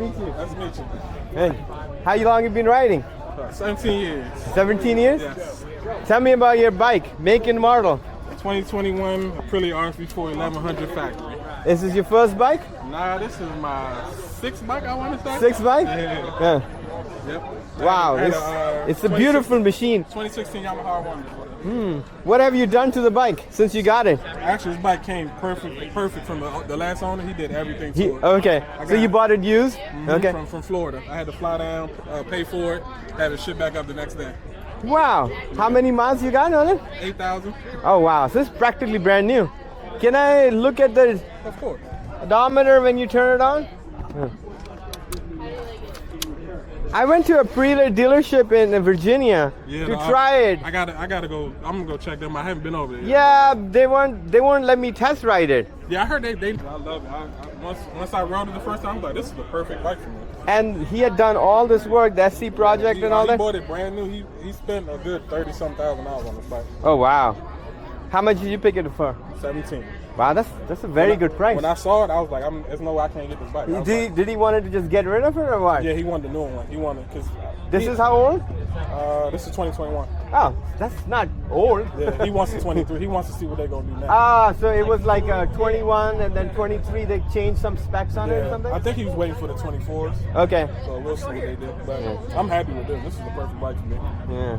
meet you. Nice to meet you. Hey, how long you been riding? 17 years. 17 years? Yes. Tell me about your bike, make and model. 2021 Aprilia RSV4 1100 Factory. Is this your first bike? Nah, this is my sixth bike, I want to say. Sixth bike? Yeah. Yep. Wow, it's a beautiful machine. 2016 Yamaha Wonder. What have you done to the bike since you got it? Actually, this bike came perfect from the last owner. He did everything to it. Okay, so you bought it used? Okay. From Florida. I had to fly down, pay for it, have it shipped back up the next day. Wow, how many miles you got on it? 8,000. Oh wow, so it's practically brand new. Can I look at the Of course. odometer when you turn it on? I went to a Aprilia dealership in Virginia to try it. I gotta go. I'm gonna go check them. I haven't been over there yet. Yeah, they won't let me test ride it. Yeah, I heard they I love it. Once I rode it the first time, I was like, this is the perfect bike for me. And he had done all this work, the SC project and all that? He bought it brand new. He spent a good 30-something thousand dollars on this bike. Oh wow. How much did you pick it for? 17. Wow, that's a very good price. When I saw it, I was like, there's no way I can't get this bike. Did he wanted to just get rid of it or what? Yeah, he wanted the new one. He wanted, because... This is how old? This is 2021. Oh, that's not old. Yeah, he wants the 23. He wants to see what they're going to do now. Ah, so it was like 21 and then 23, they changed some specs on it or something? I think he was waiting for the 24s. Okay. So we'll see what they do. But I'm happy with this. This is the perfect bike for me. Yeah.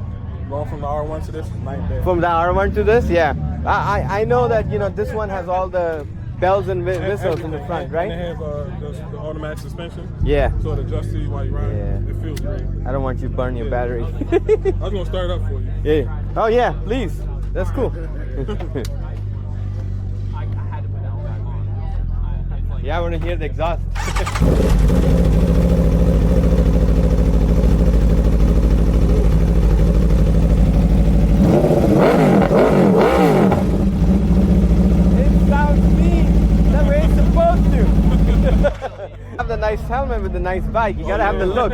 Going from the R1 to this is night and day. From the R1 to this? Yeah. I know that, this one has all the bells and whistles in the front, right? And it has the automatic suspension. Yeah. So it adjusts to you while you ride. Yeah. It feels great. I don't want you to burn your battery. I was going to start it up for you. Yeah. Oh yeah, please. That's cool. Yeah, I want to hear the exhaust. It sounds mean. That way it's supposed to. Have the nice helmet with the nice bike. You gotta have the look.